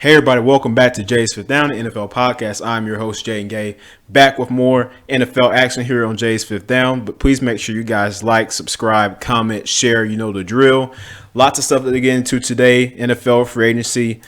Hey everybody, welcome back to Jay's Fifth Down, the NFL podcast. I'm your host, Jay and Gay, back with more NFL action here on Jay's Fifth Down. But please make sure you guys like, subscribe, comment, share. You know the drill. Lots of stuff to get into today. NFL free agency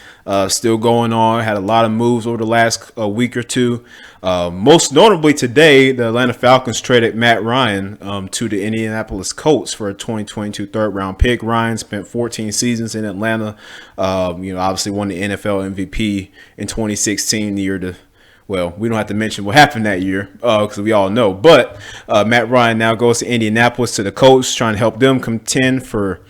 still going on. Had a lot of moves over the last week or two. Most notably today, the Atlanta Falcons traded Matt Ryan to the Indianapolis Colts for a 2022 third-round pick. Ryan spent 14 seasons in Atlanta. Obviously won the NFL MVP in 2016, the year to. Well, we don't have to mention what happened that year because we all know. But Matt Ryan now goes to Indianapolis to the Colts, trying to help them contend for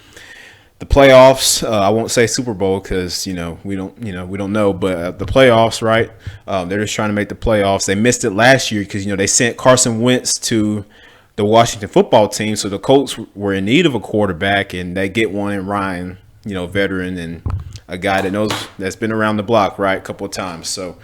the playoffs. I won't say Super Bowl because we don't know, but the playoffs, right? They're just trying to make the playoffs. They missed it last year because they sent Carson Wentz to the Washington football team, so the Colts were in need of a quarterback, and they get one in Ryan, veteran and a guy that's been around the block, right, a couple of times. So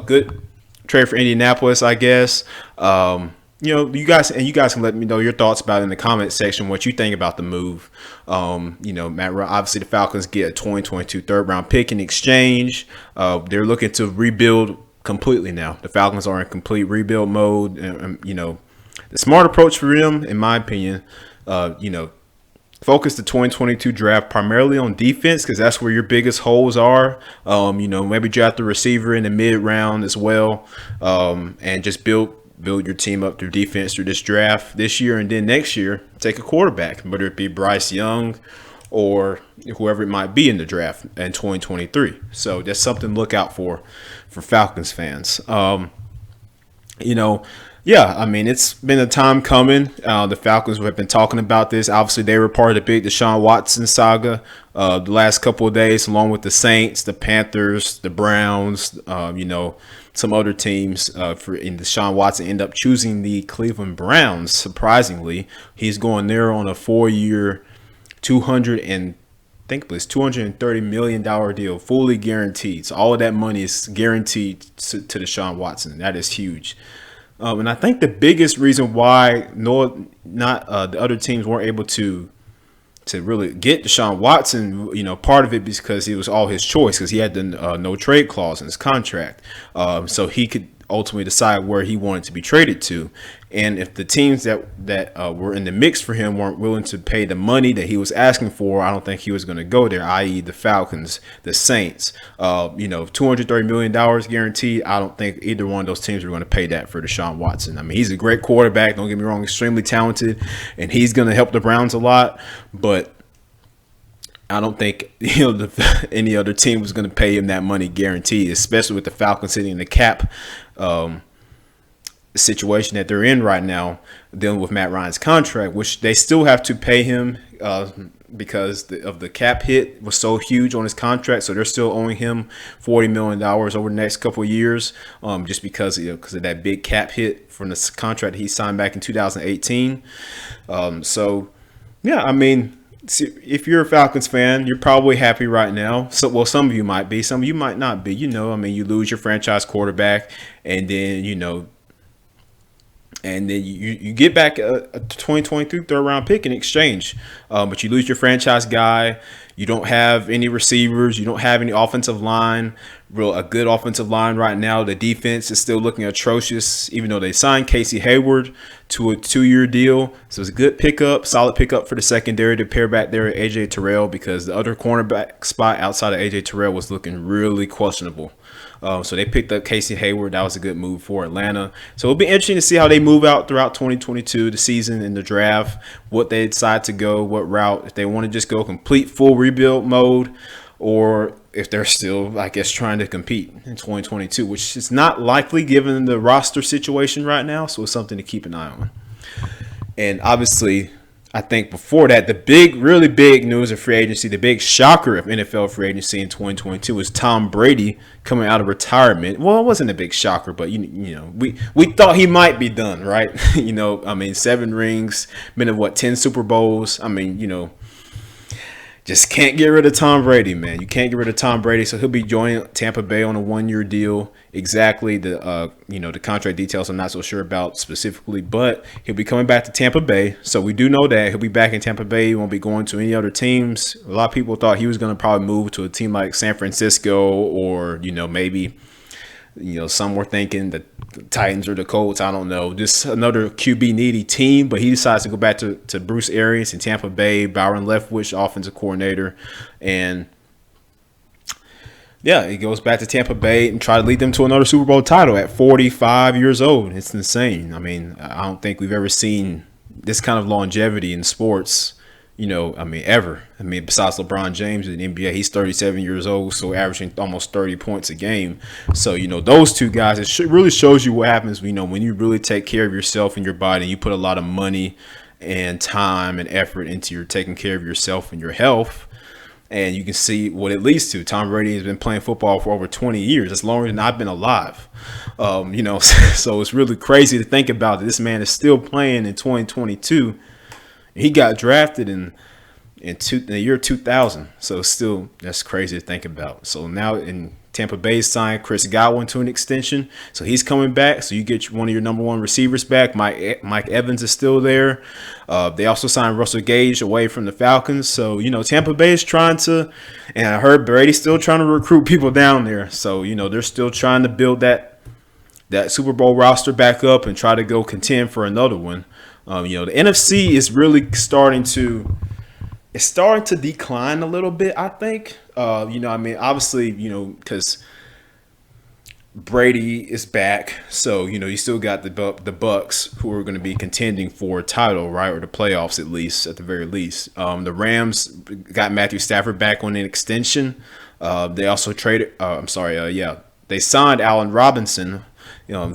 good trade for Indianapolis, I guess. You guys can let me know your thoughts about it in the comment section, what you think about the move. Matt Ryan, obviously the Falcons get a 2022 third-round pick in exchange. They're looking to rebuild completely now. The Falcons are in complete rebuild mode. And the smart approach for them, in my opinion, focus the 2022 draft primarily on defense because that's where your biggest holes are. Maybe draft the receiver in the mid-round as well, and just build your team up through defense through this draft this year, and then next year take a quarterback, whether it be Bryce Young or whoever it might be in the draft in 2023. So that's something to look out for Falcons fans. It's been a time coming. The Falcons have been talking about this. Obviously, they were part of the big Deshaun Watson saga the last couple of days, along with the Saints, the Panthers, the Browns, some other teams. And Deshaun Watson ended up choosing the Cleveland Browns. Surprisingly, he's going there on a 4-year, $230 million deal, fully guaranteed. So all of that money is guaranteed to Deshaun Watson. That is huge. And I think the biggest reason why the other teams weren't able to really get Deshaun Watson, part of it because it was all his choice because he had the no trade clause in his contract. So he could ultimately decide where he wanted to be traded to. And if the teams that were in the mix for him weren't willing to pay the money that he was asking for, I don't think he was going to go there, i.e. the Falcons, the Saints. $230 million guaranteed. I don't think either one of those teams are going to pay that for Deshaun Watson. I mean, he's a great quarterback, don't get me wrong, extremely talented, and he's going to help the Browns a lot, but I don't think any other team was going to pay him that money guaranteed, especially with the Falcons sitting in the cap situation that they're in right now, dealing with Matt Ryan's contract, which they still have to pay him because of the cap hit was so huge on his contract. So they're still owing him $40 million over the next couple of years, just because of that big cap hit from the contract he signed back in 2018. If you're a Falcons fan, you're probably happy right now. So, some of you might be, some of you might not be. You lose your franchise quarterback, and then you get back a 2023 third-round pick in exchange. But you lose your franchise guy. You don't have any receivers. You don't have any offensive line. A good offensive line right now. The defense is still looking atrocious, even though they signed Casey Hayward to a 2-year deal. So it's a good pickup, solid pickup for the secondary to pair back there at A.J. Terrell because the other cornerback spot outside of A.J. Terrell was looking really questionable. So they picked up Casey Hayward. That was a good move for Atlanta. So it'll be interesting to see how they move out throughout 2022, the season and the draft, what they decide to go, what route, if they want to just go complete full rebuild mode, or if they're still, I guess, trying to compete in 2022, which is not likely given the roster situation right now. So it's something to keep an eye on. And obviously, I think before that, the really big news of free agency, the big shocker of NFL free agency in 2022 was Tom Brady coming out of retirement. Well, it wasn't a big shocker, but we thought he might be done, right? 7 rings, been of 10 Super Bowls. just can't get rid of Tom Brady, man. You can't get rid of Tom Brady, so he'll be joining Tampa Bay on a 1-year deal. Exactly the contract details I'm not so sure about specifically, but he'll be coming back to Tampa Bay. So we do know that he'll be back in Tampa Bay. He won't be going to any other teams. A lot of people thought he was going to probably move to a team like San Francisco or maybe. Some were thinking the Titans or the Colts. I don't know. Just another QB needy team. But he decides to go back to Bruce Arians in Tampa Bay, Byron Leftwich, offensive coordinator. And, yeah, he goes back to Tampa Bay and try to lead them to another Super Bowl title at 45 years old. It's insane. I mean, I don't think we've ever seen this kind of longevity in sports. Ever. Besides LeBron James in the NBA, he's 37 years old, so averaging almost 30 points a game. So, those two guys, it really shows you what happens, when you really take care of yourself and your body, and you put a lot of money and time and effort into your taking care of yourself and your health. And you can see what it leads to. Tom Brady has been playing football for over 20 years. That's longer than I've been alive. So it's really crazy to think about it. This man is still playing in 2022. He got drafted in the year 2000, so still that's crazy to think about. So now in Tampa Bay signed Chris Godwin to an extension, so he's coming back. So you get one of your number one receivers back. Mike Evans is still there. They also signed Russell Gage away from the Falcons. So Tampa Bay is trying to, and I heard Brady's still trying to recruit people down there. So they're still trying to build that Super Bowl roster back up and try to go contend for another one. The NFC is really starting to decline a little bit, I think. Obviously, because Brady is back, so you still got the Bucs who are going to be contending for a title, right, or the playoffs at the very least. The Rams got Matthew Stafford back on an extension. They also traded. They signed Allen Robinson,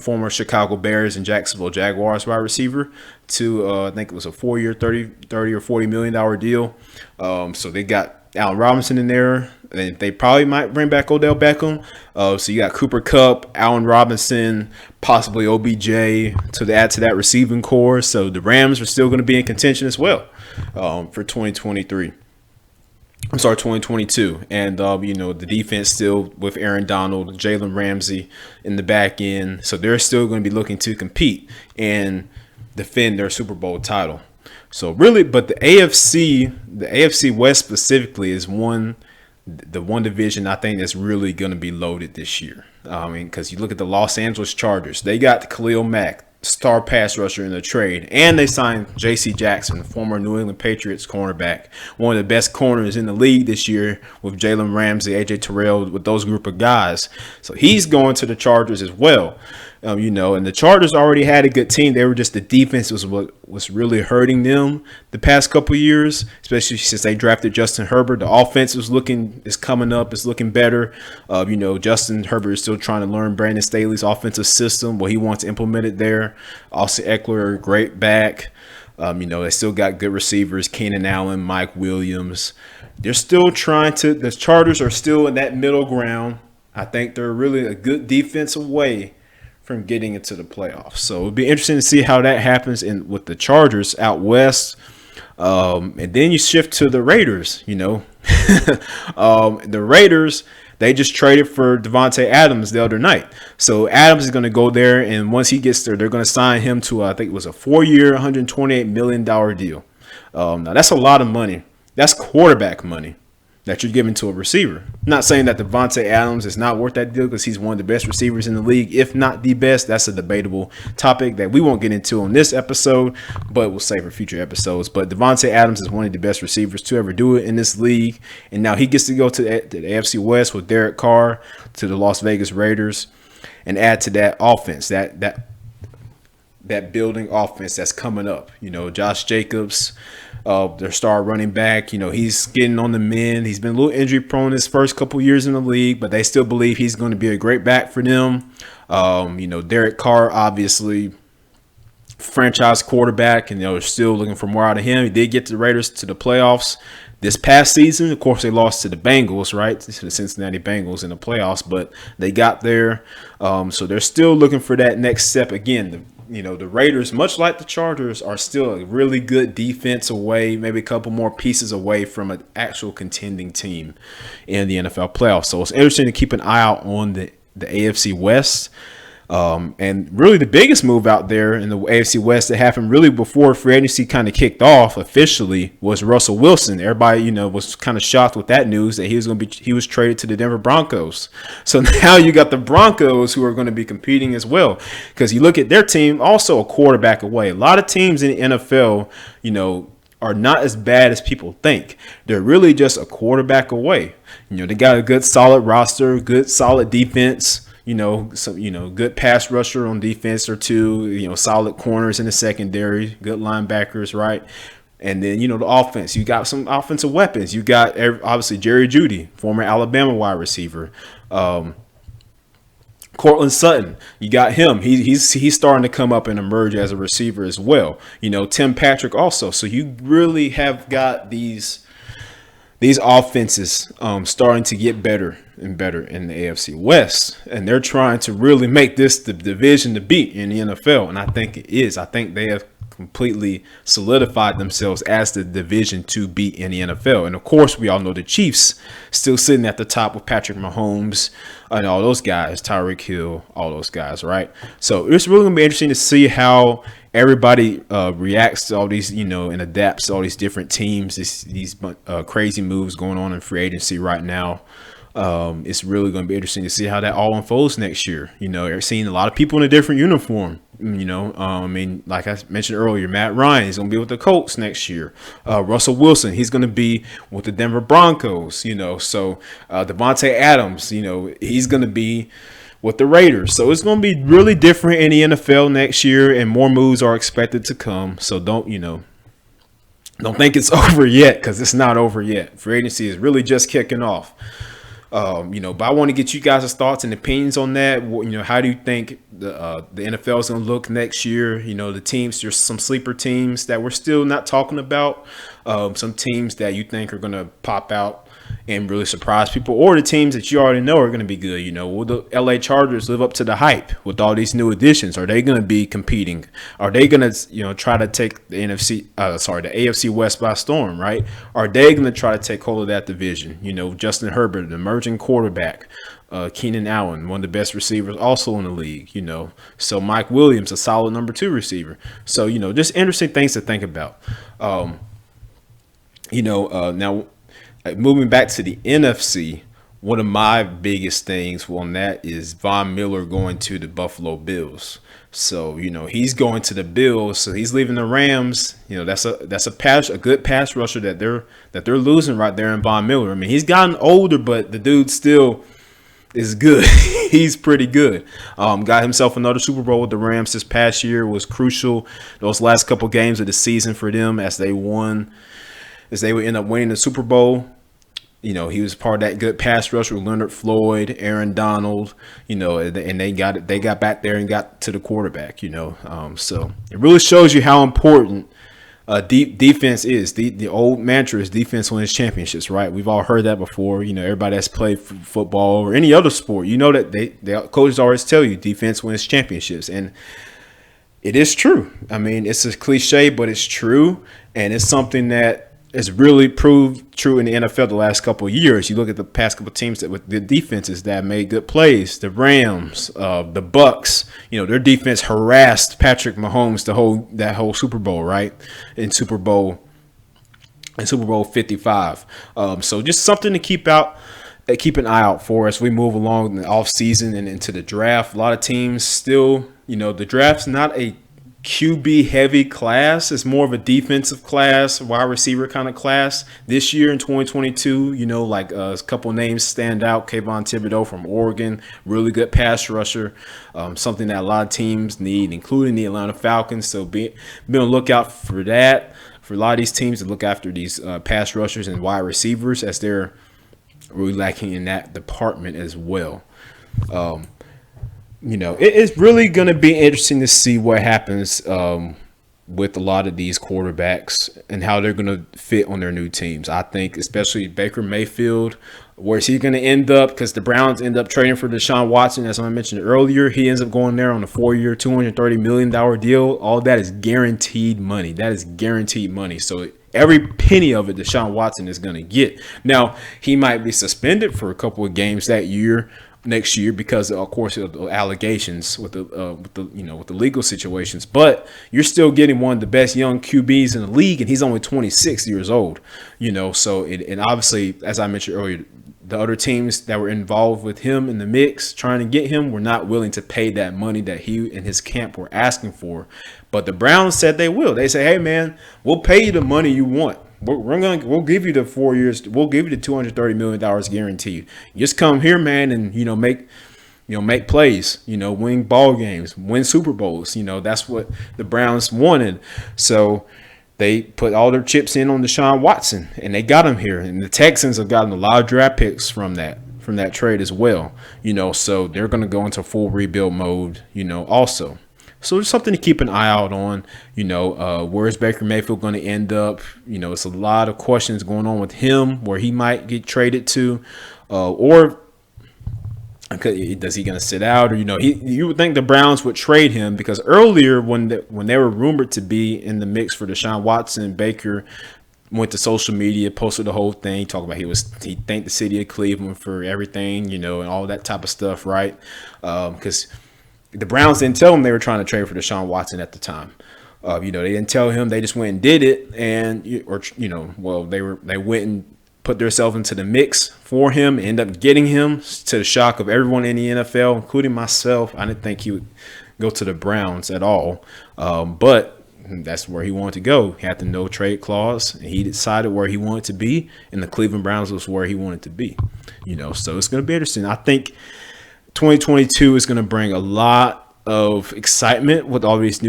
former Chicago Bears and Jacksonville Jaguars wide receiver, to I think it was a 4-year, $30 or $40 million deal. So they got Allen Robinson in there, and they probably might bring back Odell Beckham. So you got Cooper Kupp, Allen Robinson, possibly OBJ to add to that receiving core. So the Rams are still going to be in contention as well for 2023. 2022. And, the defense still with Aaron Donald, Jalen Ramsey in the back end. So they're still going to be looking to compete and defend their Super Bowl title. So really, but the AFC West specifically is the one division I think that's really going to be loaded this year. Because you look at the Los Angeles Chargers, they got Khalil Mack, star pass rusher in the trade, and they signed J.C. Jackson, the former New England Patriots cornerback, one of the best corners in the league this year with Jalen Ramsey, A.J. Terrell, with those group of guys. So he's going to the Chargers as well. And the Chargers already had a good team. They were just the defense was what was really hurting them the past couple of years, especially since they drafted Justin Herbert. The offense is coming up, it's looking better. Justin Herbert is still trying to learn Brandon Staley's offensive system, what he wants to implement it there. Austin Eckler, great back. They still got good receivers, Keenan Allen, Mike Williams. They're still the Chargers are still in that middle ground. I think they're really a good defensive way from getting into the playoffs. So it'll be interesting to see how that happens with the Chargers out west. And then you shift to the Raiders, The Raiders, they just traded for Devontae Adams the other night. So Adams is going to go there, and once he gets there, they're going to sign him to, I think it was a 4-year, $128 million deal. Now, that's a lot of money. That's quarterback money that you're giving to a receiver. I'm not saying that Devontae Adams is not worth that deal because he's one of the best receivers in the league, if not the best. That's a debatable topic that we won't get into on this episode, but we'll save for future episodes. But Devontae Adams is one of the best receivers to ever do it in this league, and now he gets to go to the AFC West with Derek Carr to the Las Vegas Raiders and add to that offense, that building offense that's coming up. Josh Jacobs, their star running back, he's getting on the mend. He's been a little injury prone his first couple years in the league, but they still believe he's going to be a great back for them. Derek Carr, obviously franchise quarterback, and they're still looking for more out of him. He did get the Raiders to the playoffs this past season. Of course, they lost to the Bengals, right? To the Cincinnati Bengals in the playoffs, but they got there. So they're still looking for that next step. Again, the Raiders, much like the Chargers, are still a really good defense away, maybe a couple more pieces away from an actual contending team in the NFL playoffs. So it's interesting to keep an eye out on the AFC West. And really the biggest move out there in the AFC West that happened really before free agency kind of kicked off officially was Russell Wilson. Everybody, was kind of shocked with that news that he was traded to the Denver Broncos. So now you got the Broncos who are going to be competing as well, because you look at their team, also a quarterback away. A lot of teams in the NFL, are not as bad as people think. They're really just a quarterback away. They got a good solid roster, good solid defense. Good pass rusher on defense or two, solid corners in the secondary, good linebackers, right? And then, the offense, you got some offensive weapons. You got obviously Jerry Jeudy, former Alabama wide receiver. Cortland Sutton, you got him. He's starting to come up and emerge as a receiver as well. Tim Patrick also. So you really have got these offenses starting to get better and better in the AFC West, and they're trying to really make this the division to beat in the NFL, and I think it is. I think they have completely solidified themselves as the division to beat in the NFL. And of course, we all know the Chiefs still sitting at the top with Patrick Mahomes and all those guys, Tyreek Hill, all those guys, right? So it's really going to be interesting to see how everybody reacts to all these, and adapts to all these different teams, these crazy moves going on in free agency right now. It's really going to be interesting to see how that all unfolds next year. You're seeing a lot of people in a different uniform. Like I mentioned earlier, Matt Ryan is going to be with the Colts next year. Russell Wilson, he's going to be with the Denver Broncos. So Devontae Adams, he's going to be with the Raiders. So it's going to be really different in the NFL next year, and more moves are expected to come. So don't think it's over yet, because it's not over yet. Free agency is really just kicking off. But I want to get you guys' thoughts and opinions on that. How do you think the NFL is going to look next year? The teams, there's some sleeper teams that we're still not talking about. Some teams that you think are going to pop out and really surprise people, or the teams that you already know are going to be good. Will the LA Chargers live up to the hype with all these new additions? Are they going to be competing? Are they going to, try to take the AFC West by storm, right? Are they going to try to take hold of that division? Justin Herbert, the emerging quarterback, Keenan Allen, one of the best receivers also in the league, So Mike Williams, a solid number 2 receiver. So, just interesting things to think about. Now, moving back to the NFC, one of my biggest things on that is Von Miller going to the Buffalo Bills. So, he's going to the Bills, so he's leaving the Rams. That's a good pass rusher that they're losing right there in Von Miller. He's gotten older, but the dude still is good. He's pretty good. Got himself another Super Bowl with the Rams this past year. Was crucial those last couple games of the season for them as they would end up winning the Super Bowl. He was part of that good pass rush with Leonard Floyd, Aaron Donald, and they got back there and got to the quarterback, so it really shows you how important deep defense is. The old mantra is defense wins championships, right? We've all heard that before. Everybody that's played football or any other sport, that the coaches always tell you defense wins championships, and it is true. It's a cliche, but it's true, and it's something that it's really proved true in the NFL the last couple of years. You look at the past couple of teams with the defenses that made good plays. The Rams, the Bucks, their defense harassed Patrick Mahomes that whole Super Bowl, right? In Super Bowl 55. So just something to keep an eye out for as we move along in the offseason and into the draft. A lot of teams still, the draft's not a QB heavy class. It's more of a defensive class, wide receiver kind of class this year in 2022. A couple names stand out. Kayvon Thibodeau from Oregon, really good pass rusher, something that a lot of teams need, including the Atlanta Falcons. So be on the lookout for that. For a lot of these teams to look after these pass rushers and wide receivers, as they're really lacking in that department as well. It's really going to be interesting to see what happens with a lot of these quarterbacks and how they're going to fit on their new teams. I think especially Baker Mayfield, Where's he going to end up? Because the Browns end up trading for Deshaun Watson, as I mentioned earlier. He ends up going there on a 4-year, $230 million deal. All that is guaranteed money. That is guaranteed money. So every penny of it Deshaun Watson is going to get. Now, he might be suspended for a couple of games next year because of course of the allegations with the legal situations, but you're still getting one of the best young QBs in the league, and he's only 26 years old, so and obviously, as I mentioned earlier, the other teams that were involved with him in the mix trying to get him were not willing to pay that money that he and his camp were asking for. But the Browns said they will. They say, hey man, we'll pay you the money you want. We'll give you the 4 years. We'll give you the $230 million guaranteed. Just come here, man, and make plays. Win ball games, win Super Bowls. That's what the Browns wanted. So they put all their chips in on Deshaun Watson, and they got him here. And the Texans have gotten a lot of draft picks from that trade as well. So they're going to go into full rebuild mode. Also. So it's something to keep an eye out on. Where is Baker Mayfield going to end up? It's a lot of questions going on with him, where he might get traded to, or does he going to sit out? Or you would think the Browns would trade him, because earlier when they were rumored to be in the mix for Deshaun Watson, Baker went to social media, posted the whole thing, talking about he thanked the city of Cleveland for everything, and all that type of stuff, right? Because the Browns didn't tell him they were trying to trade for Deshaun Watson at the time. They didn't tell him. They just went and did it, they went and put themselves into the mix for him, and ended up getting him, to the shock of everyone in the NFL, including myself. I didn't think he would go to the Browns at all, but that's where he wanted to go. He had the no trade clause, and he decided where he wanted to be, and the Cleveland Browns was where he wanted to be. So it's going to be interesting. I think 2022 is going to bring a lot of excitement with all these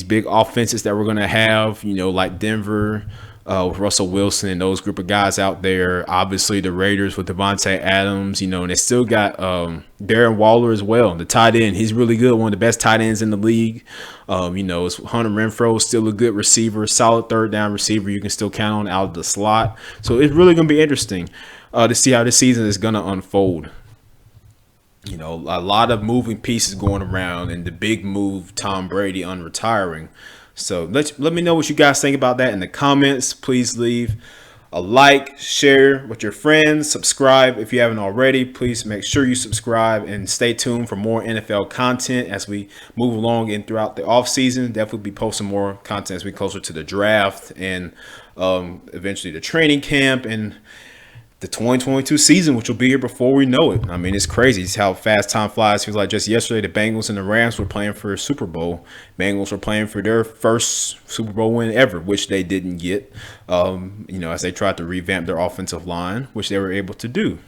big offenses that we're going to have, like Denver with Russell Wilson and those group of guys out there. Obviously, the Raiders with Devontae Adams, and they still got Darren Waller as well, the tight end. He's really good, one of the best tight ends in the league. It's Hunter Renfrow is still a good receiver, solid third down receiver you can still count on out of the slot. So it's really going to be interesting to see how this season is going to unfold. A lot of moving pieces going around, and the big move, Tom Brady unretiring. So let me know what you guys think about that in the comments. Please leave a like, share with your friends, subscribe if you haven't already. Please make sure you subscribe and stay tuned for more NFL content as we move along and throughout the off season. Definitely be posting more content as we get closer to the draft and eventually the training camp and the 2022 season, which will be here before we know it. I mean, it's crazy. It's how fast time flies. Feels like just yesterday, the Bengals and the Rams were playing for a Super Bowl. Bengals were playing for their first Super Bowl win ever, which they didn't get, as they tried to revamp their offensive line, which they were able to do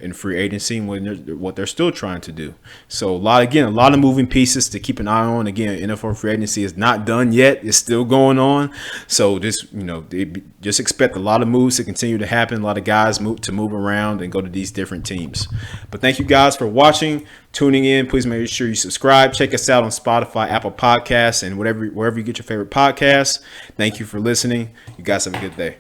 in free agency, and what they're still trying to do. So a lot of moving pieces to keep an eye on. Again, NFL free agency is not done yet. It's still going on. So just expect a lot of moves to continue to happen. A lot of guys to move around and go to these different teams. But thank you guys for watching, tuning in. Please make sure you subscribe. Check us out on Spotify, Apple Podcasts, and wherever you get your favorite podcasts. Thank you for listening. You guys have a good day.